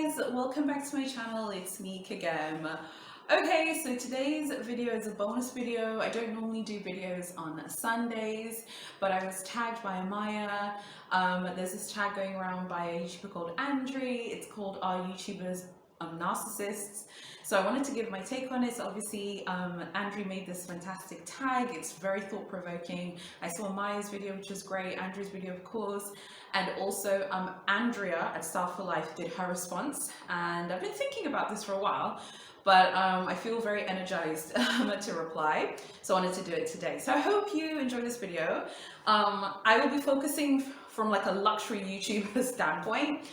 guys, welcome back to my channel. It's me Kagem. Okay, so today's video is a bonus video. I don't normally do videos on Sundays, but I was tagged by Amaya. There's this tag going around by a YouTuber called Andri. It's called Are YouTubers Narcissists? So I wanted to give my take on it. So obviously, Andri made this fantastic tag. It's very thought-provoking. I saw Maya's video, which was great, Andri's video, of course, and also Andrea at Style for Life did her response. And I've been thinking about this for a while, but I feel very energized to reply. So I wanted to do it today. So I hope you enjoy this video. I will be focusing from like a luxury YouTuber standpoint.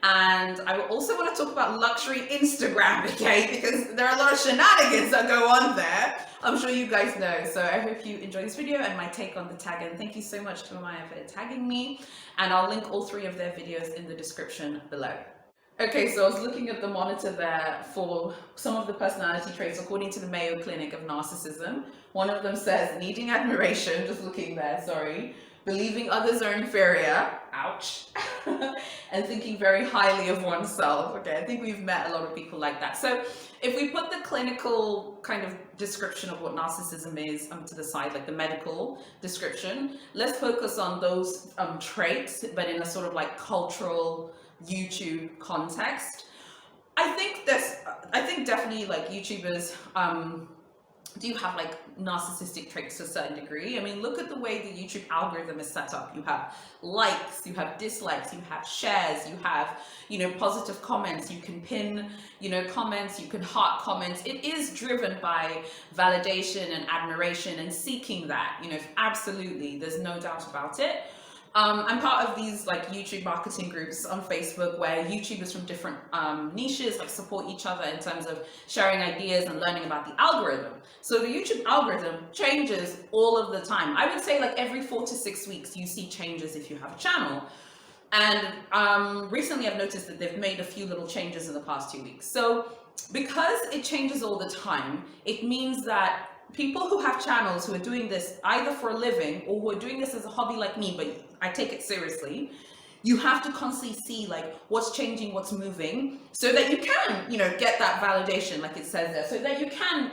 And I also want to talk about luxury Instagram, okay? Because there are a lot of shenanigans that go on there. I'm sure you guys know. So I hope you enjoy this video and my take on the tag. And thank you so much to Amaya for tagging me. And I'll link all three of their videos in the description below. Okay, so I was looking at the monitor there for some of the personality traits according to the Mayo Clinic of Narcissism. One of them says needing admiration, just looking there, sorry. Believing others are inferior, ouch, and thinking very highly of oneself. Okay, I think we've met a lot of people like that. So if we put the clinical kind of description of what narcissism is to the side, like the medical description, let's focus on those traits, but in a sort of like cultural YouTube context. I think definitely like YouTubers do have like narcissistic traits to a certain degree. I mean, look at the way the YouTube algorithm is set up. You have likes, you have dislikes, you have shares, you have, positive comments, you can pin, comments, you can heart comments. It is driven by validation and admiration and seeking that, absolutely, there's no doubt about it. I'm part of these like YouTube marketing groups on Facebook where YouTubers from different niches like support each other in terms of sharing ideas and learning about the algorithm. So the YouTube algorithm changes all of the time. I would say like every 4 to 6 weeks you see changes if you have a channel. And recently I've noticed that they've made a few little changes in the past 2 weeks. So because it changes all the time, it means that people who have channels who are doing this either for a living or who are doing this as a hobby like me, but I take it seriously, you have to constantly see like what's changing, what's moving, so that you can, get that validation, like it says there, so that you can,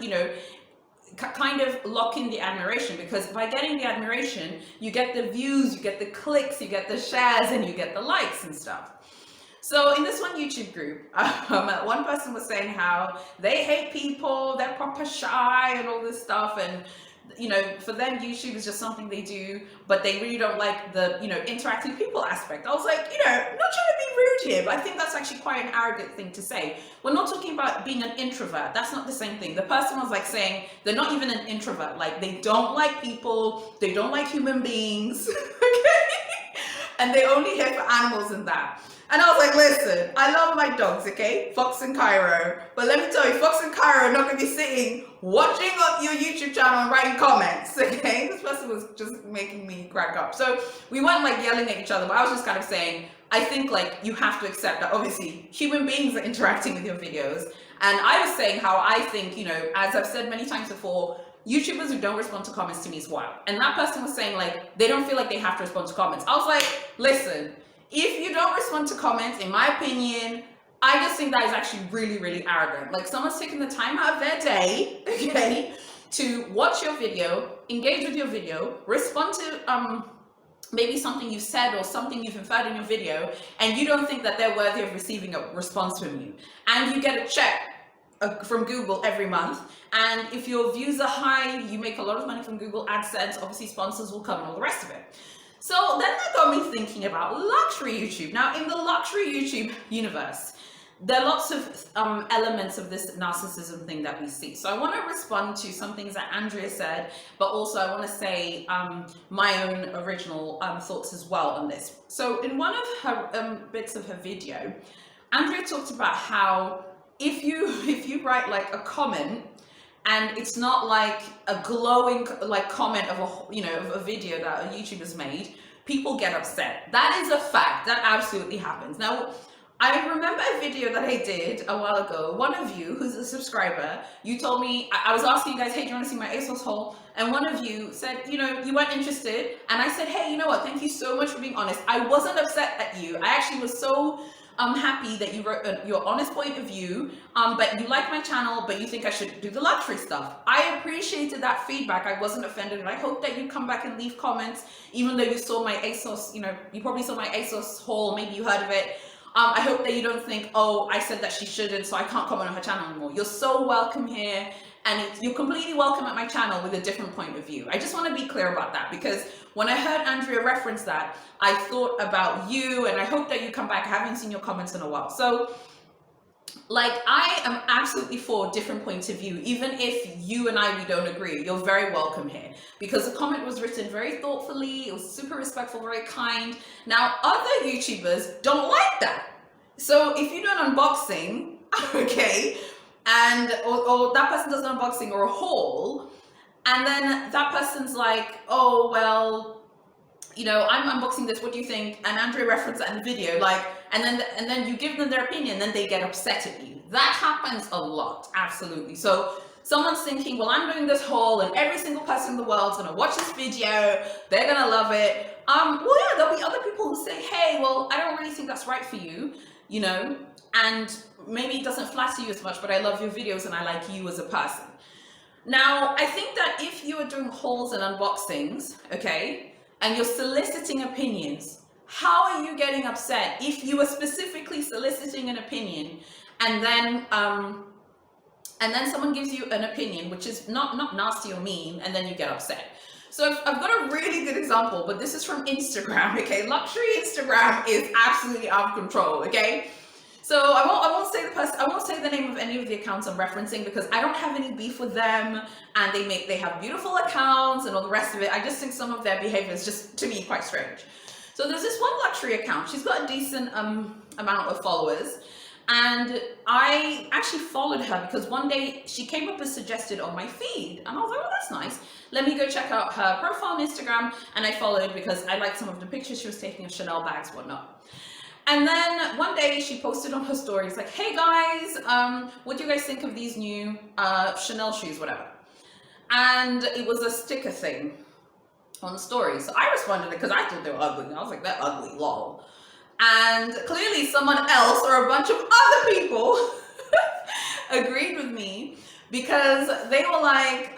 kind of lock in the admiration, because by getting the admiration, you get the views, you get the clicks, you get the shares, and you get the likes and stuff. So in this one YouTube group, one person was saying how they hate people, they're proper shy and all this stuff, and for them YouTube is just something they do, but they really don't like the interacting people aspect. I was like, not trying to be rude here, but I think that's actually quite an arrogant thing to say. We're not talking about being an introvert. That's not the same thing. The person was like saying they're not even an introvert, like they don't like people, they don't like human beings, okay, and they only here for animals and that. And I was like, listen, I love my dogs, okay? Fox and Cairo. But let me tell you, Fox and Cairo are not going to be sitting, watching up your YouTube channel and writing comments, okay? This person was just making me crack up. So we weren't like yelling at each other, but I was just kind of saying, I think like you have to accept that obviously human beings are interacting with your videos. And I was saying how I think, as I've said many times before, YouTubers who don't respond to comments to me is wild. And that person was saying like, they don't feel like they have to respond to comments. I was like, listen, if you don't respond to comments, in my opinion, I just think that is actually really, really arrogant. Like someone's taking the time out of their day, okay, to watch your video, engage with your video, respond to maybe something you said or something you've inferred in your video, and you don't think that they're worthy of receiving a response from you. And you get a check from Google every month. And if your views are high, you make a lot of money from Google AdSense, obviously sponsors will come and all the rest of it. So then that got me thinking about luxury YouTube. Now, in the luxury YouTube universe, there are lots of elements of this narcissism thing that we see. So I want to respond to some things that Andrea said, but also I want to say my own original thoughts as well on this. So in one of her bits of her video, Andrea talked about how if you write like a comment, and it's not like a glowing like comment of a video that a YouTuber's made, people get upset. That is a fact. That absolutely happens. Now, I remember a video that I did a while ago. One of you, who's a subscriber, you told me, I was asking you guys, hey, do you want to see my ASOS haul? And one of you said, you weren't interested. And I said, hey, you know what? Thank you so much for being honest. I wasn't upset at you. I actually was so I'm happy that you wrote your honest point of view, but you like my channel, but you think I should do the luxury stuff. I appreciated that feedback. I wasn't offended, and I hope that you come back and leave comments, even though you saw my ASOS, you probably saw my ASOS haul, maybe you heard of it. I hope that you don't think, oh, I said that she shouldn't, so I can't comment on her channel anymore. You're so welcome here, and you're completely welcome at my channel with a different point of view. I just want to be clear about that, because when I heard Andrea reference that, I thought about you, and I hope that you come back. I haven't seen your comments in a while. So, like, I am absolutely for different points of view, even if you and we don't agree. You're very welcome here, because the comment was written very thoughtfully. It was super respectful, very kind. Now, other YouTubers don't like that. So if you do an unboxing, okay, and or that person does an unboxing or a haul, and then that person's like, oh, well, I'm unboxing this, what do you think? And Andrea referenced that in the video, like, and then you give them their opinion, then they get upset at you. That happens a lot, absolutely. So someone's thinking, well, I'm doing this haul, and every single person in the world's gonna watch this video, they're gonna love it. Well, yeah, there'll be other people who say, hey, well, I don't really think that's right for you, and maybe it doesn't flatter you as much, but I love your videos and I like you as a person. Now, I think that if you are doing hauls and unboxings, okay, and you're soliciting opinions, how are you getting upset if you are specifically soliciting an opinion, and then someone gives you an opinion which is not nasty or mean, and then you get upset? So I've got a really good example, but this is from Instagram, okay? Luxury Instagram is absolutely out of control, okay? So I won't say the person, I won't say the name of any of the accounts I'm referencing, because I don't have any beef with them, and they have beautiful accounts and all the rest of it. I just think some of their behavior is just, to me, quite strange. So there's this one luxury account. She's got a decent amount of followers, and I actually followed her because one day she came up as suggested on my feed, and I was like, oh, that's nice. Let me go check out her profile on Instagram, and I followed because I liked some of the pictures she was taking of Chanel bags, whatnot. And then one day she posted on her stories like, hey guys, what do you guys think of these new Chanel shoes, whatever? And it was a sticker thing on the story. So I responded because I thought they were ugly. I was like, they're ugly, lol. And clearly someone else or a bunch of other people agreed with me, because they were like,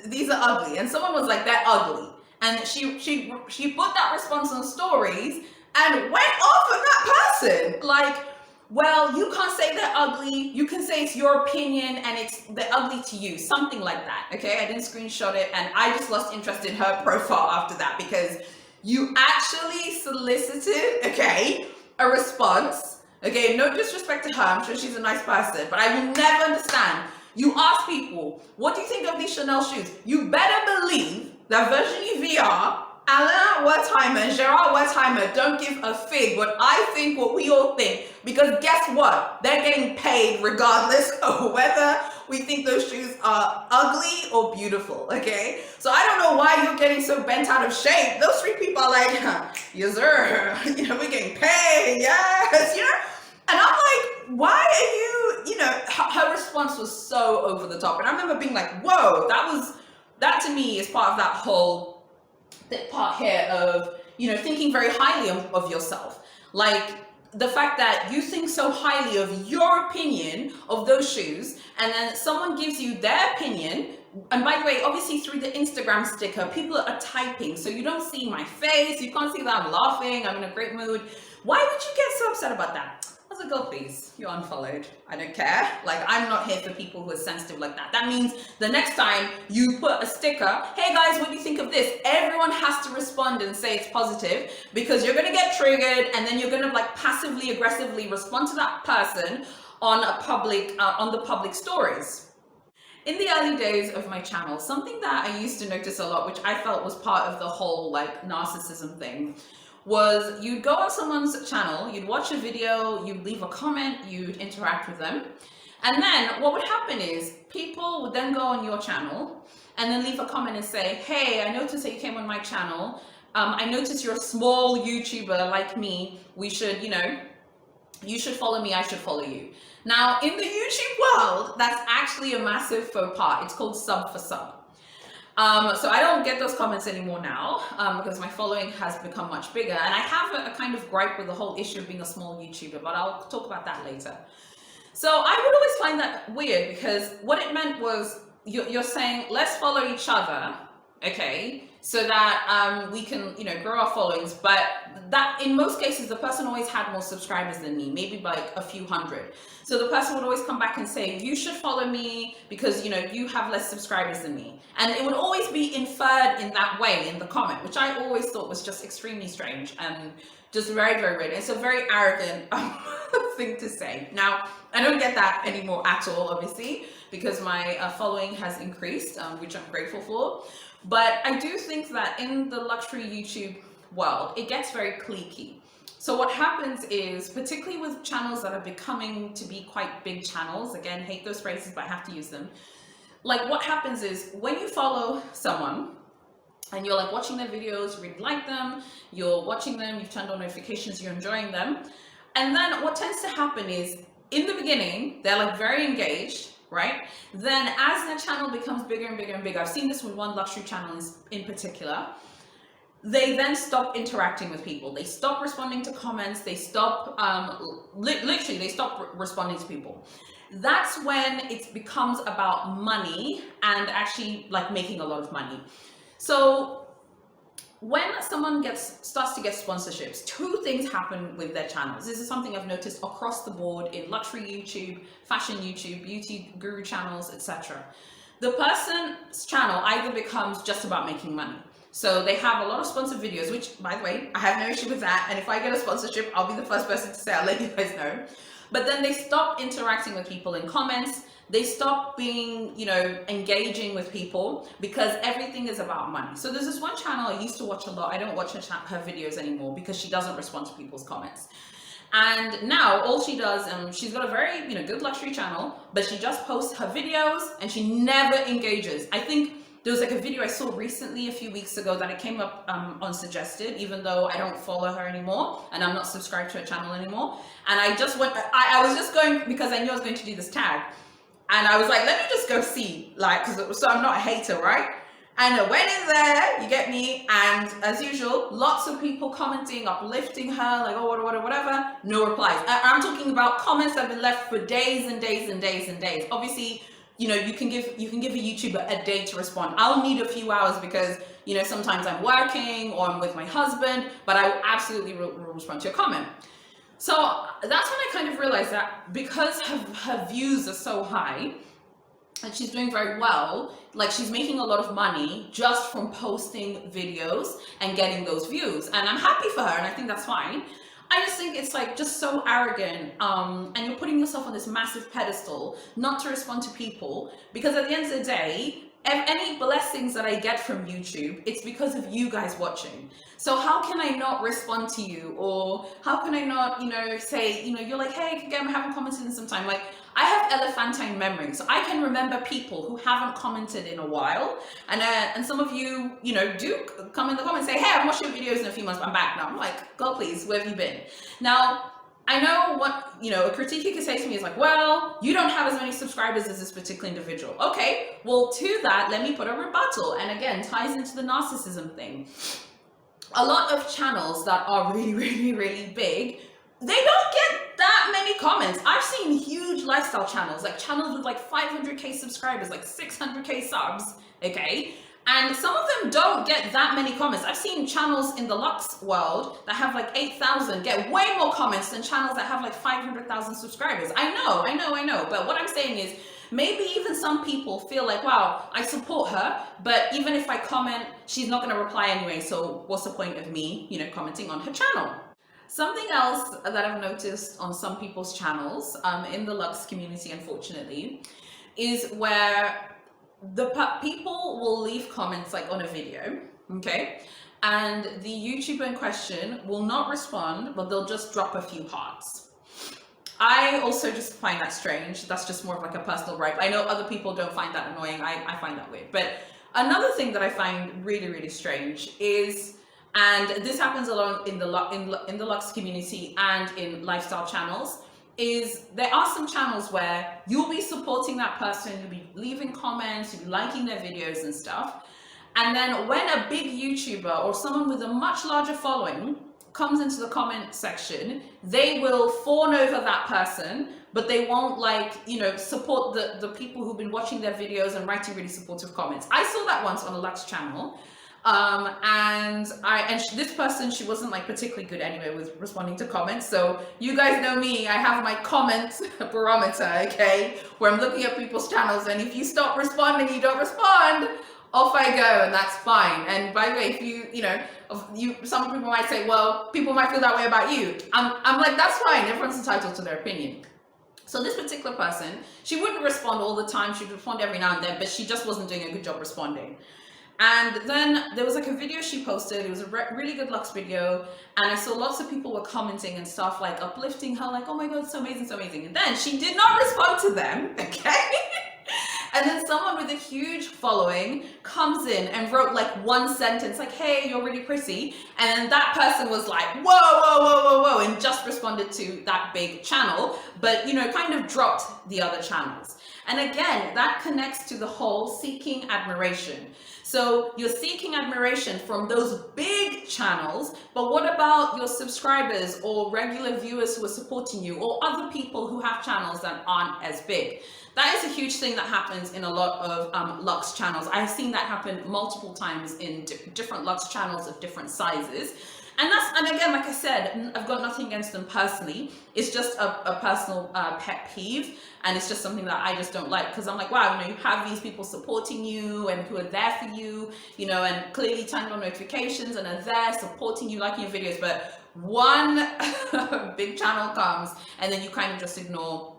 these are ugly. And someone was like, they're ugly. And she put that response on stories and went off on that person. Like, well, you can't say they're ugly. You can say it's your opinion and they're ugly to you. Something like that, okay? I didn't screenshot it, and I just lost interest in her profile after that, because you actually solicited, okay, a response. Okay, no disrespect to her. I'm sure she's a nice person, but I will never understand. You ask people, what do you think of these Chanel shoes? You better believe that Virginie VR, Alain Wertheimer, and Gerard Wertheimer don't give a fig what I think, what we all think, because guess what? They're getting paid regardless of whether we think those shoes are ugly or beautiful, okay? So I don't know why you're getting so bent out of shape. Those three people are like, yes sir, we're getting paid, yes, And I'm like, why are you, her response was so over the top. And I remember being like, whoa, that to me is part of that whole part here of, thinking very highly of yourself. Like, the fact that you think so highly of your opinion of those shoes, and then someone gives you their opinion. And by the way, obviously through the Instagram sticker, people are typing, so you don't see my face, you can't see that I'm laughing, I'm in a great mood. Why would you get so upset about that? I was like, oh please, you're unfollowed. I don't care. Like, I'm not here for people who are sensitive like that. That means the next time you put a sticker, hey guys, what do you think of this? Everyone has to respond and say it's positive, because you're gonna get triggered, and then you're gonna like passively aggressively respond to that person on a public, on the public stories. In the early days of my channel, something that I used to notice a lot, which I felt was part of the whole like narcissism thing, was you'd go on someone's channel, you'd watch a video, you'd leave a comment, you'd interact with them. And then what would happen is people would then go on your channel and then leave a comment and say, hey, I noticed that you came on my channel. I noticed you're a small YouTuber like me. We should, you should follow me, I should follow you. Now, in the YouTube world, that's actually a massive faux pas. It's called sub for sub. So I don't get those comments anymore now because my following has become much bigger, and I have a kind of gripe with the whole issue of being a small YouTuber, but I'll talk about that later. So I would always find that weird because what it meant was you're saying let's follow each other, okay, so that we can, you know, grow our followings, but that in most cases the person always had more subscribers than me, maybe by like a few hundred. So the person would always come back and say, you should follow me because, you know, you have less subscribers than me, and it would always be inferred in that way in the comment, which I always thought was just extremely strange and just very, very weird. It's a very arrogant thing to say. Now, I don't get that anymore at all, obviously, because my following has increased, which I'm grateful for. But I do think that in the luxury YouTube world, it gets very cliquey. So what happens is, particularly with channels that are becoming to be quite big channels, again, hate those phrases, but I have to use them. Like what happens is when you follow someone and you're like watching their videos, you really like them, you're watching them, you've turned on notifications, you're enjoying them. And then what tends to happen is in the beginning, they're like very engaged, right? Then as their channel becomes bigger and bigger and bigger, I've seen this with one luxury channel in particular, they then stop interacting with people. They stop responding to comments. They stop, literally, they stop responding to people. That's when it becomes about money and actually like making a lot of money. So when someone starts to get sponsorships, two things happen with their channels. This is something I've noticed across the board in luxury YouTube, fashion YouTube, beauty guru channels, etc. The person's channel either becomes just about making money. So they have a lot of sponsored videos, which, by the way, I have no issue with that. And if I get a sponsorship, I'll be the first person to say, I'll let you guys know. But then they stop interacting with people in comments. They stop being, you know, engaging with people because everything is about money. So there's this one channel I used to watch a lot. I don't watch her videos anymore because she doesn't respond to people's comments. And now all she does, she's got a very, you know, good luxury channel, but she just posts her videos and she never engages. I think there was like a video I saw recently a few weeks ago that it came up unsuggested, even though I don't follow her anymore and I'm not subscribed to her channel anymore. And I just went, I was just going because I knew I was going to do this tag. And I was like, let me just go see, like, so I'm not a hater, right? And I went in there, you get me, and as usual, lots of people commenting, uplifting her, like, oh, whatever, no replies. I'm talking about comments that have been left for days and days and days and days. Obviously, you know, you can give a YouTuber a day to respond. I'll need a few hours because, you know, sometimes I'm working or I'm with my husband, but I will absolutely respond to a comment. So that's when I kind of realized that because her views are so high and she's doing very well, like she's making a lot of money just from posting videos and getting those views. And I'm happy for her and I think that's fine. I just think it's like just so arrogant, and you're putting yourself on this massive pedestal not to respond to people, because at the end of the day, any blessings that I get from YouTube, it's because of you guys watching. So how can I not respond to you? Or how can I not, you know, say, you know, you're like, hey, again, I haven't commented in some time. Like, I have elephantine memory, so I can remember people who haven't commented in a while. And some of you, you know, do come in the comments and say, hey, I've watched your videos in a few months, but I'm back now. I'm like, God, please, where have you been? Now, I know what, you know, a critique you could say to me is like, well, you don't have as many subscribers as this particular individual. Okay, well, to that, let me put a rebuttal. And again, ties into the narcissism thing. A lot of channels that are really, really, really big, they don't get that many comments. I've seen huge lifestyle channels, like channels with like 500K subscribers, like 600K subs, okay? And some of them don't get that many comments. I've seen channels in the Lux world that have like 8,000 get way more comments than channels that have like 500,000 subscribers. I know. But what I'm saying is maybe even some people feel like, wow, I support her, but even if I comment, she's not going to reply anyway. So what's the point of me, you know, commenting on her channel? Something else that I've noticed on some people's channels in the Lux community, unfortunately, is where the people will leave comments like on a video, okay, and the YouTuber in question will not respond, but they'll just drop a few hearts. I also just find that strange. That's just more of like a personal gripe. I know other people don't find that annoying. I find that weird. But another thing that I find really, really strange is, and this happens a lot in the Lux community and in lifestyle channels, is there are some channels where you'll be supporting that person, you'll be leaving comments, you'll be liking their videos and stuff, And then when a big YouTuber or someone with a much larger following comes into the comment section, they will fawn over that person, but they won't, like, you know, support the people who've been watching their videos and writing really supportive comments. I saw that once on a Lux channel. This person, she wasn't like particularly good anyway with responding to comments. So you guys know me, I have my comment barometer, okay, where I'm looking at people's channels, and if you stop responding, you don't respond, off I go, and that's fine. And by the way, if you know, some people might say, well, people might feel that way about you. I'm like, that's fine, everyone's entitled to their opinion. So this particular person, she wouldn't respond all the time, she'd respond every now and then, but she just wasn't doing a good job responding. And then there was like a video she posted, it was a really good Lux video, and I saw lots of people were commenting and stuff, like uplifting her, like, oh my god, so amazing, so amazing. And then she did not respond to them, okay? And then someone with a huge following comes in and wrote like one sentence, like, hey, you're really pretty. And then that person was like, whoa, whoa, whoa, whoa, whoa, and just responded to that big channel, but, you know, kind of dropped the other channels. And again, that connects to the whole seeking admiration. So you're seeking admiration from those big channels, but what about your subscribers or regular viewers who are supporting you, or other people who have channels that aren't as big? That is a huge thing that happens in a lot of Lux channels. I've seen that happen multiple times in different Lux channels of different sizes. And again, like I said, I've got nothing against them personally. It's just a personal pet peeve, and it's just something that I just don't like, because I'm like, wow, you know, you have these people supporting you and who are there for you, you know, and clearly turned on notifications and are there supporting you, liking your videos, but one big channel comes and then you kind of just ignore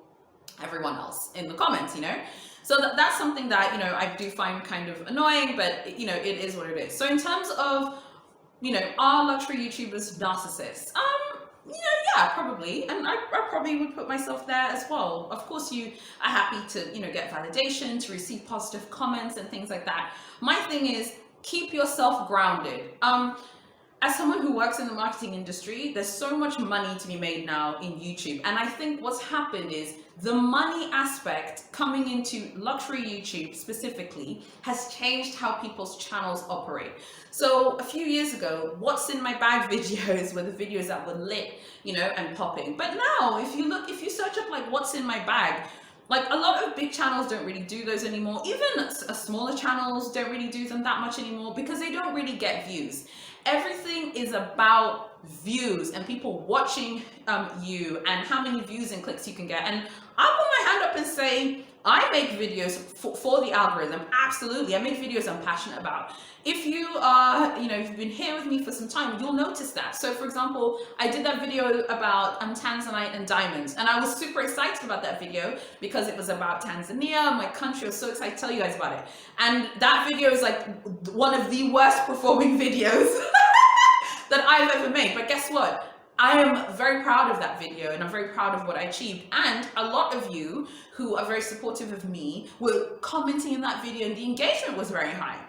everyone else in the comments, you know. So that's something that, you know, I do find kind of annoying, but, you know, it is what it is. So in terms of, you know, are luxury YouTubers narcissists? You know, yeah, probably. And I probably would put myself there as well. Of course, you are happy to, you know, get validation, to receive positive comments and things like that. My thing is, keep yourself grounded. As someone who works in the marketing industry, there's so much money to be made now in YouTube. And I think what's happened is the money aspect coming into luxury YouTube specifically has changed how people's channels operate. So a few years ago, what's in my bag videos were the videos that were lit, you know, and popping. But now, if you search up like what's in my bag, like a lot of big channels don't really do those anymore. Even smaller channels don't really do them that much anymore because they don't really get views. Everything is about views and people watching you and how many views and clicks you can get. And I'll put my hand up and say, I make videos for the algorithm. Absolutely. I make videos I'm passionate about. If you are, you know, if you've been here with me for some time, you'll notice that. So for example, I did that video about Tanzanite and diamonds, and I was super excited about that video because it was about Tanzania, my country. I was so excited to tell you guys about it. And that video is like one of the worst performing videos that I've ever made. But guess what? I am very proud of that video and I'm very proud of what I achieved. And a lot of you who are very supportive of me were commenting in that video and the engagement was very high.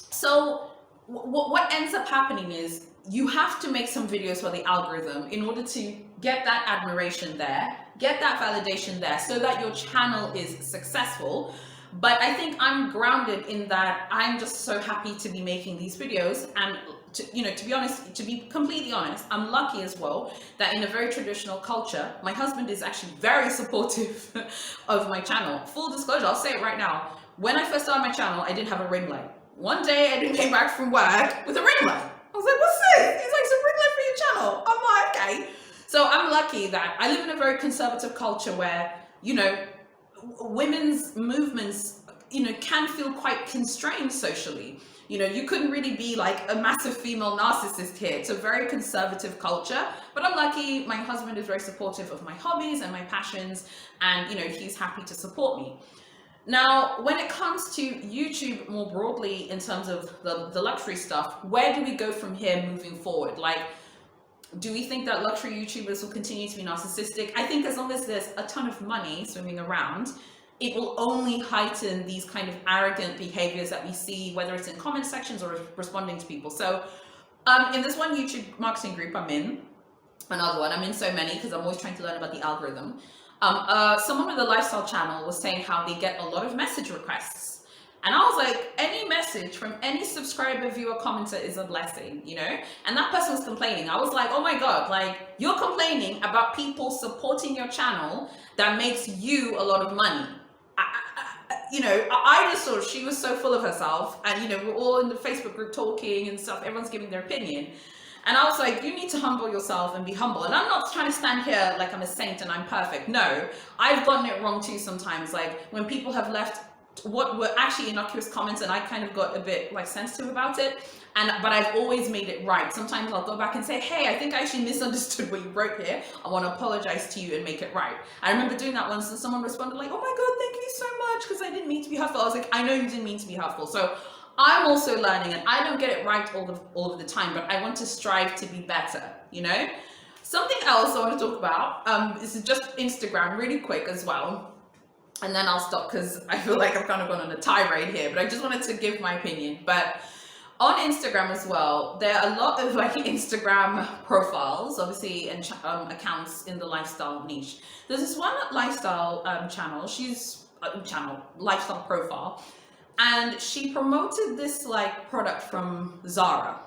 So what ends up happening is you have to make some videos for the algorithm in order to get that admiration there, get that validation there so that your channel is successful. But I think I'm grounded in that I'm just so happy to be making these videos. And to be honest, to be completely honest, I'm lucky as well that in a very traditional culture, my husband is actually very supportive of my channel. Full disclosure, I'll say it right now. When I first started my channel, I didn't have a ring light. One day I came back from work with a ring light. I was like, what's this? He's like, it's a ring light for your channel. I'm like, okay. So I'm lucky that I live in a very conservative culture where, you know, women's movements, you know, can feel quite constrained socially. You know, you couldn't really be like a massive female narcissist here. It's a very conservative culture, but I'm lucky my husband is very supportive of my hobbies and my passions, and, you know, he's happy to support me. Now, when it comes to YouTube more broadly in terms of the luxury stuff, where do we go from here moving forward? Like, do we think that luxury YouTubers will continue to be narcissistic? I think as long as there's a ton of money swimming around, it will only heighten these kind of arrogant behaviors that we see, whether it's in comment sections or responding to people. So in this one YouTube marketing group I'm in, another one, I'm in so many because I'm always trying to learn about the algorithm. Someone with a lifestyle channel was saying how they get a lot of message requests. And I was like, any message from any subscriber, viewer, commenter is a blessing, you know? And that person was complaining. I was like, oh my God, like, you're complaining about people supporting your channel that makes you a lot of money. I just thought she was so full of herself. And, we're all in the Facebook group talking and stuff. Everyone's giving their opinion. And I was like, you need to humble yourself and be humble. And I'm not trying to stand here like I'm a saint and I'm perfect. No, I've gotten it wrong too sometimes. Like when people have left what were actually innocuous comments and I kind of got a bit like sensitive about it. But I've always made it right. Sometimes I'll go back and say, hey, I think I actually misunderstood what you wrote here. I want to apologize to you and make it right. I remember doing that once and someone responded like, oh my God, thank you so much, because I didn't mean to be hurtful. I was like, I know you didn't mean to be hurtful. So I'm also learning, and I don't get it right all of the time, but I want to strive to be better, Something else I want to talk about, this is just Instagram really quick as well. And then I'll stop because I feel like I've kind of gone on a tirade here, but I just wanted to give my opinion. But on Instagram as well, there are a lot of like Instagram profiles, obviously, and accounts in the lifestyle niche. There's this one lifestyle channel, lifestyle profile, and she promoted this like product from Zara.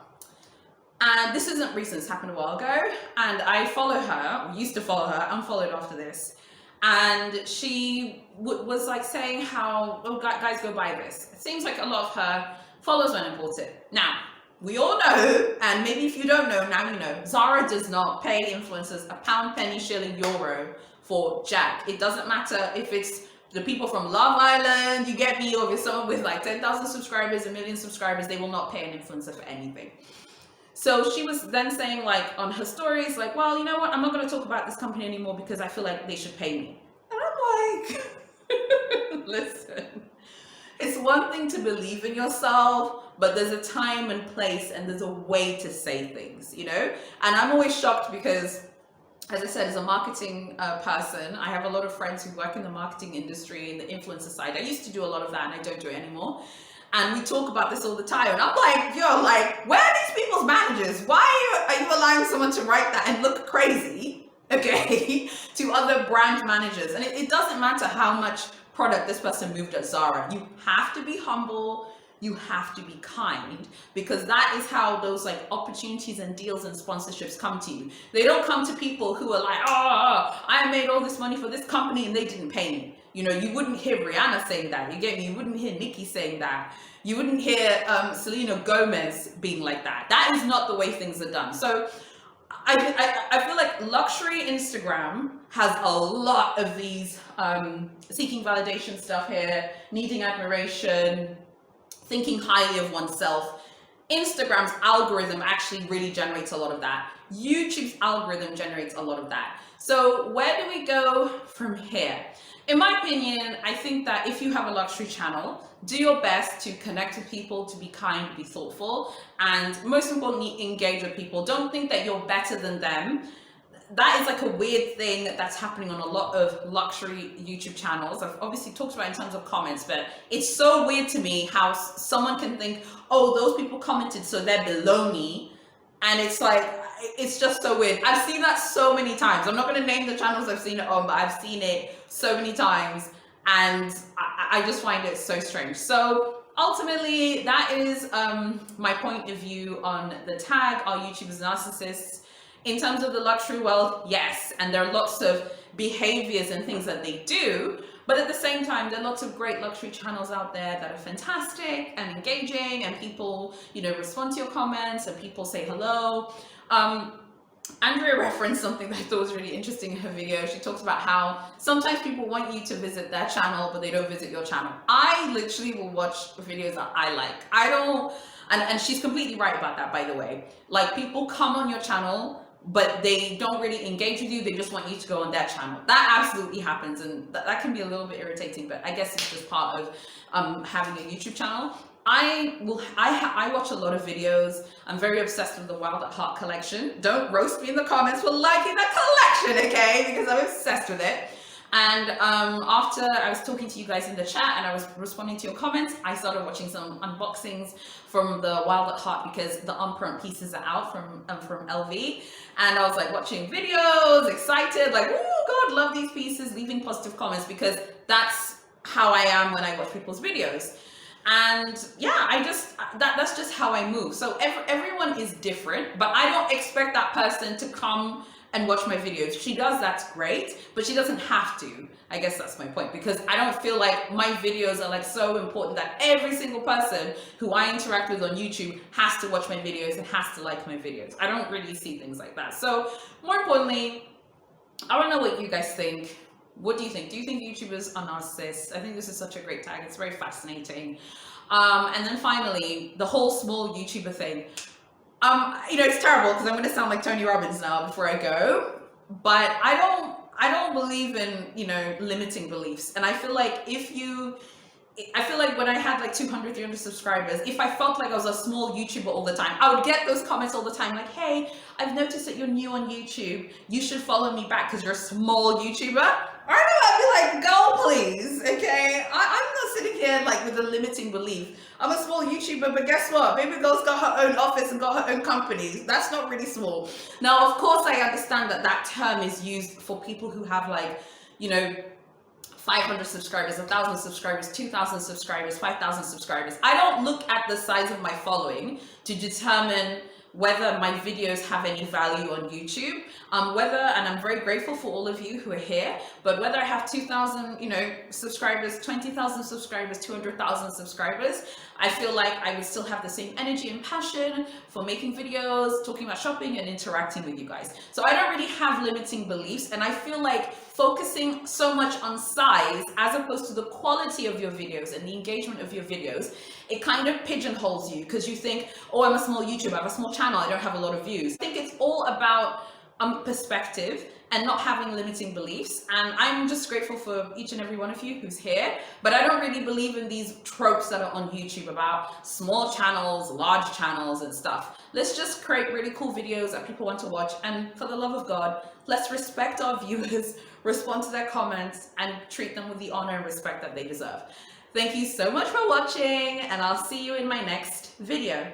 And this isn't recent, it's happened a while ago. And I follow her, used to follow her, unfollowed after this. And she was like saying how, oh, guys, go buy this. It seems like a lot of her followers went and bought it. Now, we all know, and maybe if you don't know, now you know, Zara does not pay influencers a pound, penny, shilling, euro for jack. It doesn't matter if it's the people from Love Island, you get me, or if it's someone with like 10,000 subscribers, 1 million subscribers, they will not pay an influencer for anything. So she was then saying like on her stories, like, well, you know what? I'm not going to talk about this company anymore because I feel like they should pay me. And I'm like, listen, it's one thing to believe in yourself, but there's a time and place and there's a way to say things, And I'm always shocked because, as I said, as a marketing person, I have a lot of friends who work in the marketing industry, in the influencer side. I used to do a lot of that and I don't do it anymore. And we talk about this all the time. And I'm like, where are these people's managers? Why are you allowing someone to write that and look crazy, okay, to other brand managers? And it doesn't matter how much product this person moved at Zara. You have to be humble. You have to be kind, because that is how those like opportunities and deals and sponsorships come to you. They don't come to people who are like, oh, I made all this money for this company and they didn't pay me. You wouldn't hear Rihanna saying that. You get me? You wouldn't hear Nicki saying that. You wouldn't hear Selena Gomez being like that. That is not the way things are done. So I feel like luxury Instagram has a lot of these seeking validation stuff here, needing admiration, thinking highly of oneself. Instagram's algorithm actually really generates a lot of that. YouTube's algorithm generates a lot of that. So where do we go from here? In my opinion, I think that if you have a luxury channel, do your best to connect with people, to be kind, be thoughtful, and most importantly, engage with people. Don't think that you're better than them. That is like a weird thing that's happening on a lot of luxury YouTube channels. I've obviously talked about it in terms of comments, but it's so weird to me how someone can think, oh, those people commented, so they're below me. And it's like, it's just so weird. I've seen that so many times. I'm not going to name the channels I've seen it on, but I've seen it so many times. And I just find it so strange. So ultimately, that is my point of view on the tag, are YouTubers narcissists? In terms of the luxury world, yes. And there are lots of behaviors and things that they do. But at the same time, there are lots of great luxury channels out there that are fantastic and engaging, and people, respond to your comments and people say hello. Andrea referenced something that I thought was really interesting in her video. She talks about how sometimes people want you to visit their channel, but they don't visit your channel. I literally will watch videos that I like. I don't, and she's completely right about that, by the way. Like, people come on your channel, but they don't really engage with you. They just want you to go on their channel. That absolutely happens, and that can be a little bit irritating, but I guess it's just part of having a YouTube channel. I watch a lot of videos. I'm very obsessed with the Wild at Heart collection. Don't roast me in the comments for liking that collection, okay? Because I'm obsessed with it. And after I was talking to you guys in the chat and I was responding to your comments, I started watching some unboxings from the Wild at Heart because the on-print pieces are out from LV. And I was like watching videos, excited, like, oh God, love these pieces, leaving positive comments, because that's how I am when I watch people's videos. And yeah, that's just how I move. So everyone is different, but I don't expect that person to come and watch my videos. She does, that's great, but she doesn't have to. I guess that's my point, because I don't feel like my videos are like so important that every single person who I interact with on YouTube has to watch my videos and has to like my videos. I don't really see things like that. So more importantly, I don't know what you guys think. What do you think? Do you think YouTubers are narcissists? I think this is such a great tag. It's very fascinating. And then finally, the whole small YouTuber thing. It's terrible because I'm going to sound like Tony Robbins now before I go, but I don't believe in, limiting beliefs. And I feel like when I had like 200, 300 subscribers, if I felt like I was a small YouTuber all the time, I would get those comments all the time like, hey, I've noticed that you're new on YouTube. You should follow me back because you're a small YouTuber. I'd be like, go please, okay? I'm not sitting here like with a limiting belief. I'm a small YouTuber, but guess what? Baby girl's got her own office and got her own companies. That's not really small. Now, of course, I understand that term is used for people who have 500 subscribers, 1,000 subscribers, 2,000 subscribers, 5,000 subscribers. I don't look at the size of my following to determine whether my videos have any value on YouTube, and I'm very grateful for all of you who are here, but whether I have 2,000, subscribers, 20,000 subscribers, 200,000 subscribers, I feel like I would still have the same energy and passion for making videos, talking about shopping and interacting with you guys. So I don't really have limiting beliefs, and I feel like focusing so much on size as opposed to the quality of your videos and the engagement of your videos, it kind of pigeonholes you because you think, oh, I'm a small YouTuber, I have a small channel, I don't have a lot of views. I think it's all about perspective and not having limiting beliefs, and I'm just grateful for each and every one of you who's here, but I don't really believe in these tropes that are on YouTube about small channels, large channels and stuff. Let's just create really cool videos that people want to watch, and for the love of God, let's respect our viewers, respond to their comments, and treat them with the honor and respect that they deserve. Thank you so much for watching, and I'll see you in my next video.